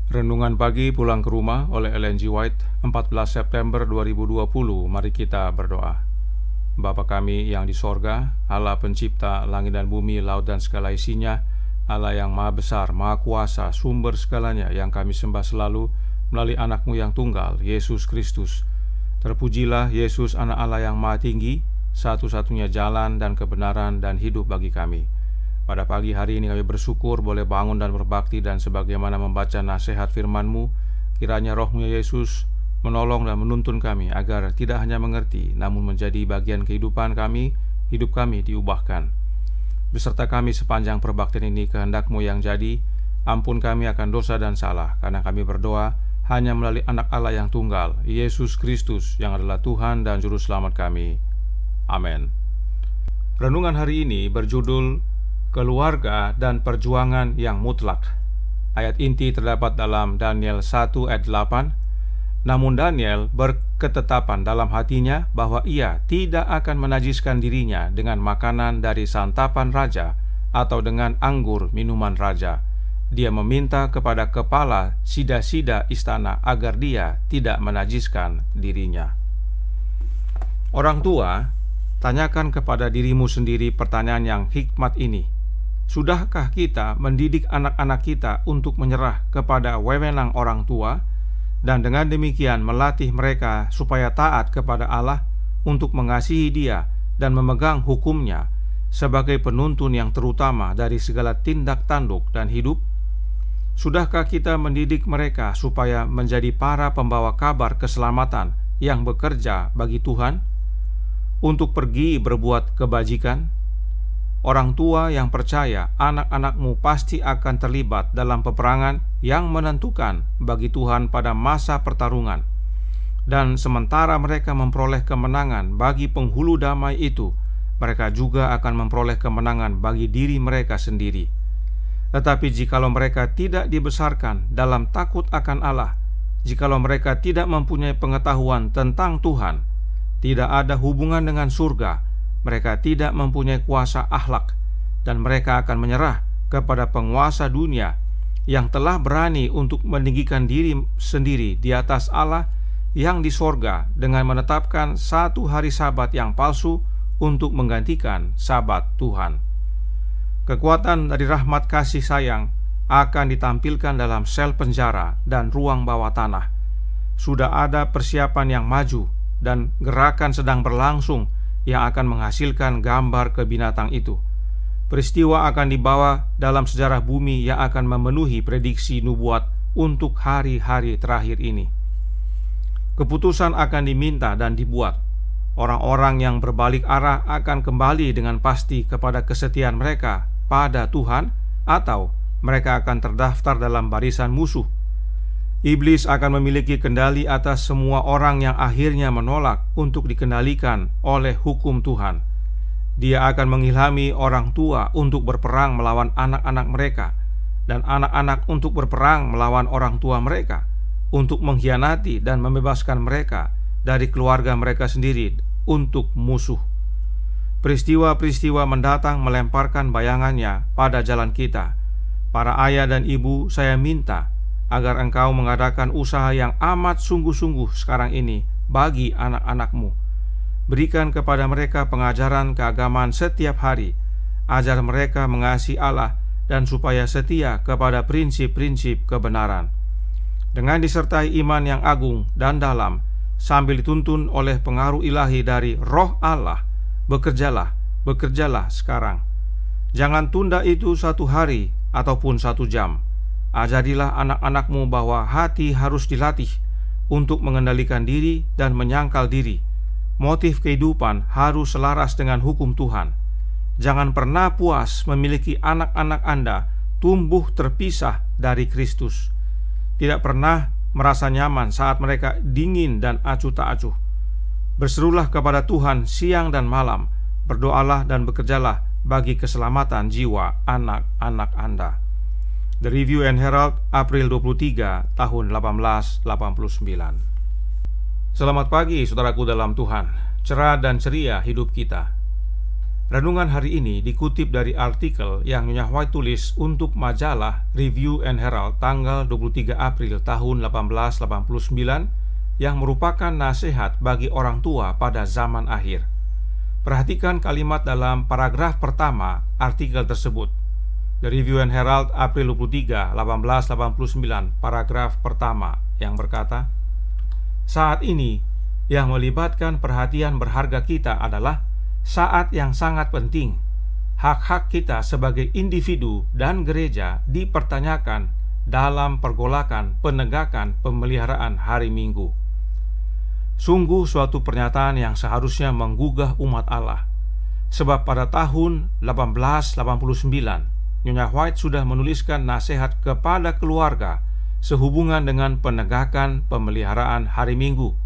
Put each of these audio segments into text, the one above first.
Renungan pagi pulang ke rumah oleh Ellen G. White, 14 September 2020. Mari kita berdoa. Bapa kami yang di sorga, Allah pencipta langit dan bumi, laut dan segala isinya, Allah yang maha besar, maha kuasa, sumber segalanya, yang kami sembah selalu melalui anak-Mu yang tunggal, Yesus Kristus. Terpujilah Yesus, anak Allah yang maha tinggi, satu-satunya jalan dan kebenaran dan hidup bagi kami. Pada pagi hari ini kami bersyukur boleh bangun dan berbakti, dan sebagaimana membaca nasihat firman-Mu, kiranya Roh-Mu Yesus menolong dan menuntun kami agar tidak hanya mengerti, namun menjadi bagian kehidupan kami, hidup kami diubahkan. Beserta kami sepanjang perbaktian ini, kehendak-Mu yang jadi. Ampun kami akan dosa dan salah, karena kami berdoa hanya melalui anak Allah yang tunggal, Yesus Kristus, yang adalah Tuhan dan Juru Selamat kami. Amin. Renungan hari ini berjudul Keluarga dan Perjuangan yang Mutlak. Ayat inti terdapat dalam Daniel 1 ayat 8. Namun Daniel berketetapan dalam hatinya bahwa ia tidak akan menajiskan dirinya dengan makanan dari santapan raja atau dengan anggur minuman raja. Dia meminta kepada kepala sida-sida istana agar dia tidak menajiskan dirinya. Orang tua, tanyakan kepada dirimu sendiri pertanyaan yang hikmat ini. Sudahkah kita mendidik anak-anak kita untuk menyerah kepada wewenang orang tua, dan dengan demikian melatih mereka supaya taat kepada Allah, untuk mengasihi Dia dan memegang hukum-Nya sebagai penuntun yang terutama dari segala tindak tanduk dan hidup? Sudahkah kita mendidik mereka supaya menjadi para pembawa kabar keselamatan yang bekerja bagi Tuhan, untuk pergi berbuat kebajikan? Orang tua yang percaya anak-anakmu pasti akan terlibat dalam peperangan yang menentukan bagi Tuhan pada masa pertarungan. Dan sementara mereka memperoleh kemenangan bagi penghulu damai itu, mereka juga akan memperoleh kemenangan bagi diri mereka sendiri. Tetapi jikalau mereka tidak dibesarkan dalam takut akan Allah, jikalau mereka tidak mempunyai pengetahuan tentang Tuhan, tidak ada hubungan dengan surga, mereka tidak mempunyai kuasa akhlak, dan mereka akan menyerah kepada penguasa dunia yang telah berani untuk meninggikan diri sendiri di atas Allah yang di sorga dengan menetapkan satu hari Sabat yang palsu untuk menggantikan Sabat Tuhan. Kekuatan dari rahmat kasih sayang akan ditampilkan dalam sel penjara dan ruang bawah tanah. Sudah ada persiapan yang maju dan gerakan sedang berlangsung yang akan menghasilkan gambar ke binatang itu. Peristiwa akan dibawa dalam sejarah bumi yang akan memenuhi prediksi nubuat untuk hari-hari terakhir ini. Keputusan akan diminta dan dibuat. Orang-orang yang berbalik arah akan kembali dengan pasti kepada kesetiaan mereka pada Tuhan, atau mereka akan terdaftar dalam barisan musuh. Iblis akan memiliki kendali atas semua orang yang akhirnya menolak untuk dikendalikan oleh hukum Tuhan. Dia akan mengilhami orang tua untuk berperang melawan anak-anak mereka, dan anak-anak untuk berperang melawan orang tua mereka, untuk mengkhianati dan membebaskan mereka dari keluarga mereka sendiri untuk musuh. Peristiwa-peristiwa mendatang melemparkan bayangannya pada jalan kita. Para ayah dan ibu, saya minta agar engkau mengadakan usaha yang amat sungguh-sungguh sekarang ini bagi anak-anakmu. Berikan kepada mereka pengajaran keagamaan setiap hari. Ajar mereka mengasihi Allah dan supaya setia kepada prinsip-prinsip kebenaran. Dengan disertai iman yang agung dan dalam, sambil dituntun oleh pengaruh ilahi dari Roh Allah, bekerjalah sekarang. Jangan tunda itu satu hari ataupun satu jam. Ajarilah anak-anakmu bahwa hati harus dilatih untuk mengendalikan diri dan menyangkal diri. Motif kehidupan harus selaras dengan hukum Tuhan. Jangan pernah puas memiliki anak-anak Anda tumbuh terpisah dari Kristus. Tidak pernah merasa nyaman saat mereka dingin dan acuh tak acuh. Berserulah kepada Tuhan siang dan malam. Berdoalah dan bekerjalah bagi keselamatan jiwa anak-anak Anda. The Review and Herald, April 23, tahun 1889. Selamat pagi saudaraku dalam Tuhan. Cerah dan ceria hidup kita. Renungan hari ini dikutip dari artikel yang Nyonya White tulis untuk majalah Review and Herald tanggal 23 April tahun 1889 yang merupakan nasihat bagi orang tua pada zaman akhir. Perhatikan kalimat dalam paragraf pertama artikel tersebut. The Review and Herald April 23, 1889, paragraf pertama yang berkata, "Saat ini yang melibatkan perhatian berharga kita adalah saat yang sangat penting. Hak-hak kita sebagai individu dan gereja dipertanyakan dalam pergolakan penegakan pemeliharaan hari Minggu. Sungguh suatu pernyataan yang seharusnya menggugah umat Allah. Sebab pada tahun 1889, Nyonya White sudah menuliskan nasihat kepada keluarga sehubungan dengan penegakan pemeliharaan hari Minggu.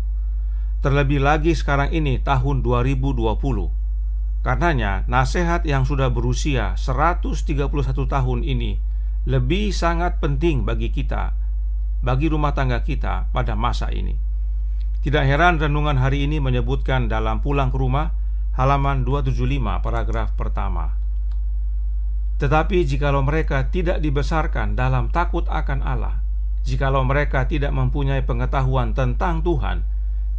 Terlebih lagi sekarang ini tahun 2020. Karenanya, nasihat yang sudah berusia 131 tahun ini lebih sangat penting bagi kita, bagi rumah tangga kita pada masa ini. Tidak heran renungan hari ini menyebutkan dalam Pulang ke Rumah, halaman 275, paragraf pertama. Tetapi jikalau mereka tidak dibesarkan dalam takut akan Allah, jikalau mereka tidak mempunyai pengetahuan tentang Tuhan,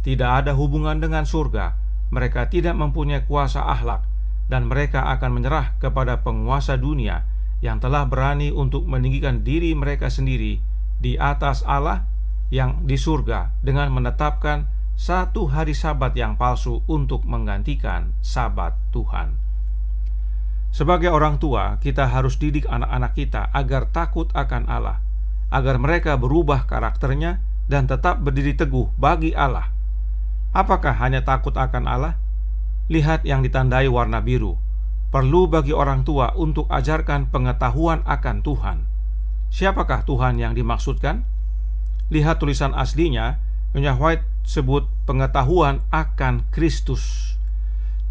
tidak ada hubungan dengan surga, mereka tidak mempunyai kuasa akhlak, dan mereka akan menyerah kepada penguasa dunia yang telah berani untuk meninggikan diri mereka sendiri di atas Allah yang di surga dengan menetapkan satu hari Sabat yang palsu untuk menggantikan Sabat Tuhan." Sebagai orang tua, kita harus didik anak-anak kita agar takut akan Allah, agar mereka berubah karakternya dan tetap berdiri teguh bagi Allah. Apakah hanya takut akan Allah? Lihat yang ditandai warna biru. Perlu bagi orang tua untuk ajarkan pengetahuan akan Tuhan. Siapakah Tuhan yang dimaksudkan? Lihat tulisan aslinya, Nyonya White sebut pengetahuan akan Kristus.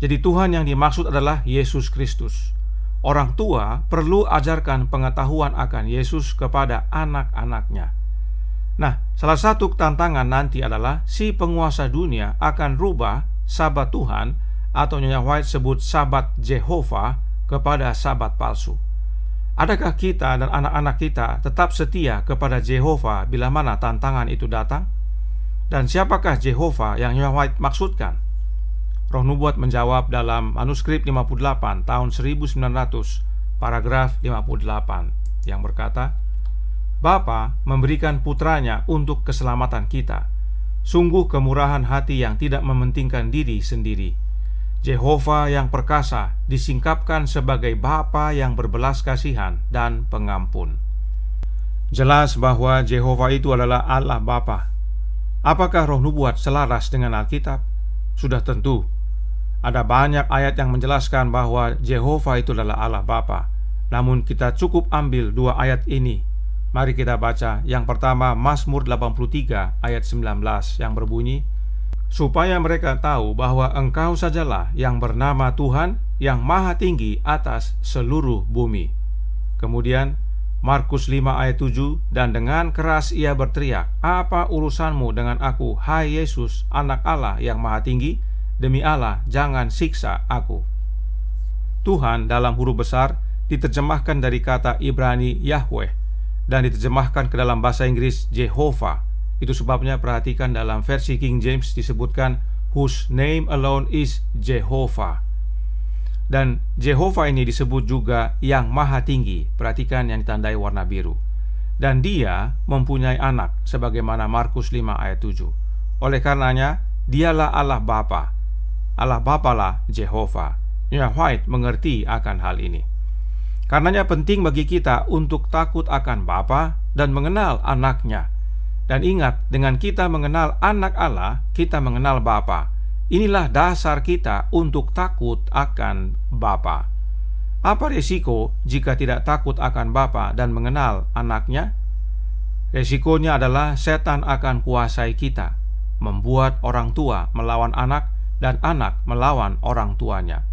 Jadi Tuhan yang dimaksud adalah Yesus Kristus. Orang tua perlu ajarkan pengetahuan akan Yesus kepada anak-anaknya. Nah, salah satu tantangan nanti adalah si penguasa dunia akan rubah Sabat Tuhan atau Nyonya White sebut Sabat Jehovah kepada Sabat palsu. Adakah kita dan anak-anak kita tetap setia kepada Jehovah bila mana tantangan itu datang? Dan siapakah Jehovah yang Nyonya White maksudkan? Roh Nubuat menjawab dalam manuskrip 58 tahun 1900, paragraf 58 yang berkata, "Bapa memberikan putranya untuk keselamatan kita. Sungguh kemurahan hati yang tidak mementingkan diri sendiri. Jehovah yang perkasa disingkapkan sebagai Bapa yang berbelas kasihan dan pengampun." Jelas bahwa Jehovah itu adalah Allah Bapa. Apakah Roh Nubuat selaras dengan Alkitab? Sudah tentu. Ada banyak ayat yang menjelaskan bahwa Jehovah itu adalah Allah Bapa. Namun kita cukup ambil dua ayat ini. Mari kita baca. Yang pertama, Mazmur 83 ayat 19 yang berbunyi, "Supaya mereka tahu bahwa Engkau sajalah yang bernama Tuhan, yang maha tinggi atas seluruh bumi." Kemudian Markus 5 ayat 7, "Dan dengan keras ia berteriak, apa urusanmu dengan aku, hai Yesus, anak Allah yang maha tinggi? Demi Allah, jangan siksa aku." Tuhan dalam huruf besar diterjemahkan dari kata Ibrani Yahweh dan diterjemahkan ke dalam bahasa Inggris Jehovah. Itu sebabnya perhatikan dalam versi King James disebutkan whose name alone is Jehovah. Dan Jehovah ini disebut juga yang maha tinggi. Perhatikan yang ditandai warna biru. Dan dia mempunyai anak sebagaimana Markus 5 ayat 7. Oleh karenanya dialah Allah Bapa. Allah Bapalah Jehovah. Nyonya White mengerti akan hal ini. Karenanya penting bagi kita untuk takut akan Bapa dan mengenal anaknya. Dan ingat, dengan kita mengenal anak Allah, kita mengenal Bapa. Inilah dasar kita untuk takut akan Bapa. Apa risiko jika tidak takut akan Bapa dan mengenal anaknya? Risikonya adalah setan akan kuasai kita, membuat orang tua melawan anak dan anak melawan orang tuanya.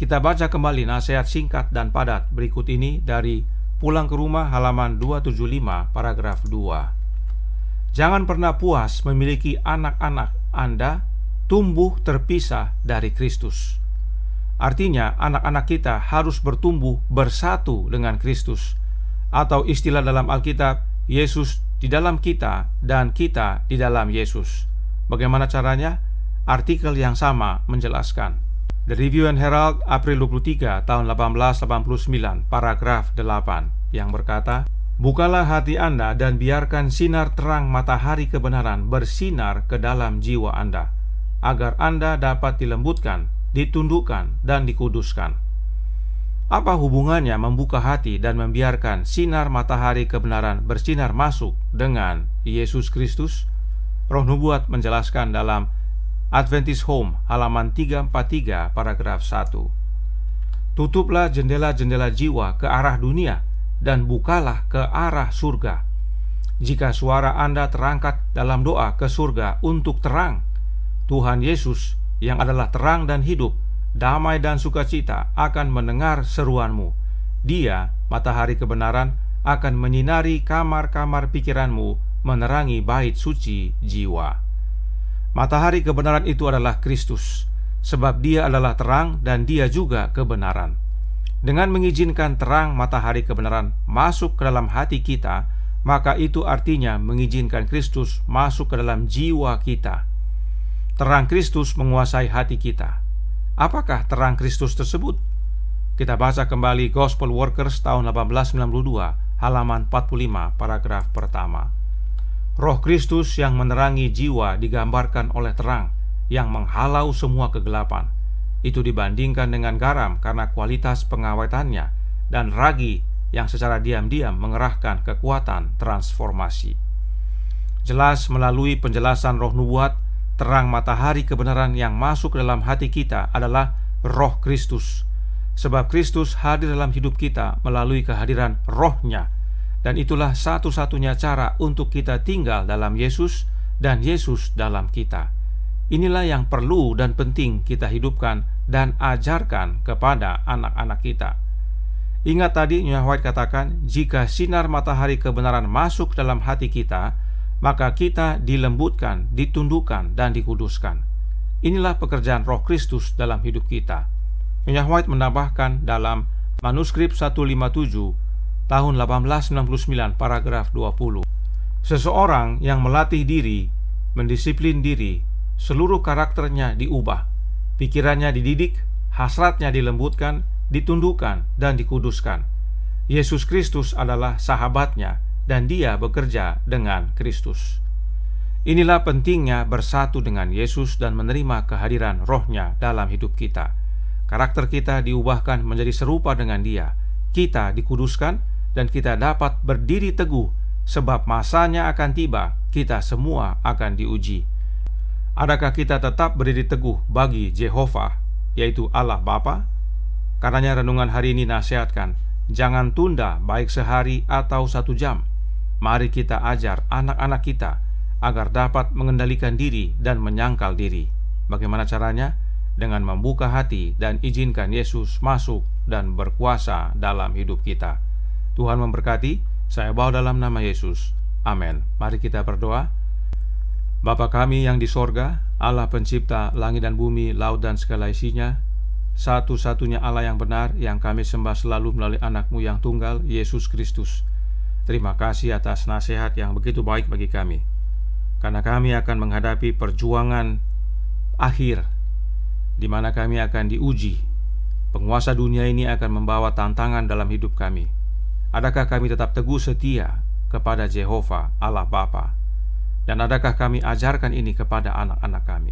Kita baca kembali nasihat singkat dan padat berikut ini dari Pulang ke Rumah halaman 275 paragraf 2. Jangan pernah puas memiliki anak-anak Anda tumbuh terpisah dari Kristus. Artinya, anak-anak kita harus bertumbuh bersatu dengan Kristus. Atau istilah dalam Alkitab, Yesus di dalam kita dan kita di dalam Yesus. Bagaimana caranya? Artikel yang sama menjelaskan. The Review and Herald, April 23 tahun 1889, paragraf 8, yang berkata, "Bukalah hati Anda dan biarkan sinar terang matahari kebenaran bersinar ke dalam jiwa Anda, agar Anda dapat dilembutkan, ditundukkan, dan dikuduskan." Apa hubungannya membuka hati dan membiarkan sinar matahari kebenaran bersinar masuk dengan Yesus Kristus? Roh Nubuat menjelaskan dalam Adventist Home, halaman 343, paragraf 1. "Tutuplah jendela-jendela jiwa ke arah dunia dan bukalah ke arah surga. Jika suara Anda terangkat dalam doa ke surga untuk terang, Tuhan Yesus yang adalah terang dan hidup, damai dan sukacita akan mendengar seruanmu. Dia, matahari kebenaran, akan menyinari kamar-kamar pikiranmu, menerangi bait suci jiwa." Matahari kebenaran itu adalah Kristus, sebab Dia adalah terang dan Dia juga kebenaran. Dengan mengizinkan terang matahari kebenaran masuk ke dalam hati kita, maka itu artinya mengizinkan Kristus masuk ke dalam jiwa kita. Terang Kristus menguasai hati kita. Apakah terang Kristus tersebut? Kita baca kembali Gospel Workers tahun 1892, halaman 45, paragraf pertama. Roh Kristus yang menerangi jiwa digambarkan oleh terang yang menghalau semua kegelapan. Itu dibandingkan dengan garam karena kualitas pengawetannya, dan ragi yang secara diam-diam mengerahkan kekuatan transformasi. Jelas melalui penjelasan Roh Nubuat, terang matahari kebenaran yang masuk ke dalam hati kita adalah Roh Kristus. Sebab Kristus hadir dalam hidup kita melalui kehadiran Roh-Nya, dan itulah satu-satunya cara untuk kita tinggal dalam Yesus dan Yesus dalam kita. Inilah yang perlu dan penting kita hidupkan dan ajarkan kepada anak-anak kita. Ingat tadi Nyonya White katakan, jika sinar matahari kebenaran masuk dalam hati kita, maka kita dilembutkan, ditundukkan, dan dikuduskan. Inilah pekerjaan Roh Kristus dalam hidup kita. Nyonya White menambahkan dalam manuskrip 157 tahun 1869, paragraf 20, "Seseorang yang melatih diri, mendisiplin diri, seluruh karakternya diubah, pikirannya dididik, hasratnya dilembutkan, ditundukkan, dan dikuduskan. Yesus Kristus adalah sahabatnya, dan dia bekerja dengan Kristus." Inilah pentingnya bersatu dengan Yesus dan menerima kehadiran Roh-Nya dalam hidup kita. Karakter kita diubahkan menjadi serupa dengan Dia. Kita dikuduskan dan kita dapat berdiri teguh, sebab masanya akan tiba, kita semua akan diuji. Adakah kita tetap berdiri teguh bagi Jehovah, yaitu Allah Bapa? Karenanya renungan hari ini nasihatkan, jangan tunda baik sehari atau 1 jam. Mari kita ajar anak-anak kita agar dapat mengendalikan diri dan menyangkal diri. Bagaimana caranya? Dengan membuka hati dan izinkan Yesus masuk dan berkuasa dalam hidup kita. Tuhan memberkati. Saya bawa dalam nama Yesus. Amin. Mari kita berdoa. Bapa kami yang di sorga, Allah pencipta langit dan bumi, laut dan segala isinya, satu-satunya Allah yang benar yang kami sembah selalu melalui anak-Mu yang tunggal, Yesus Kristus. Terima kasih atas nasihat yang begitu baik bagi kami, karena kami akan menghadapi perjuangan akhir, di mana kami akan diuji. Penguasa dunia ini akan membawa tantangan dalam hidup kami. Adakah kami tetap teguh setia kepada Jehovah Allah Bapa? Dan adakah kami ajarkan ini kepada anak-anak kami?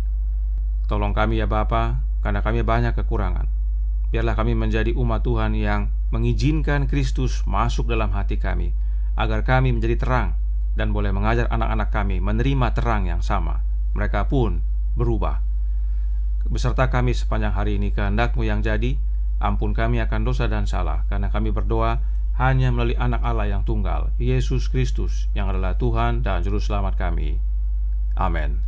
Tolong kami ya Bapa, karena kami banyak kekurangan. Biarlah kami menjadi umat Tuhan yang mengizinkan Kristus masuk dalam hati kami, agar kami menjadi terang dan boleh mengajar anak-anak kami menerima terang yang sama. Mereka pun berubah. Beserta kami sepanjang hari ini, kehendak-Mu yang jadi. Ampun kami akan dosa dan salah, karena kami berdoa hanya melalui anak Allah yang tunggal, Yesus Kristus, yang adalah Tuhan dan Juru Selamat kami. Amin.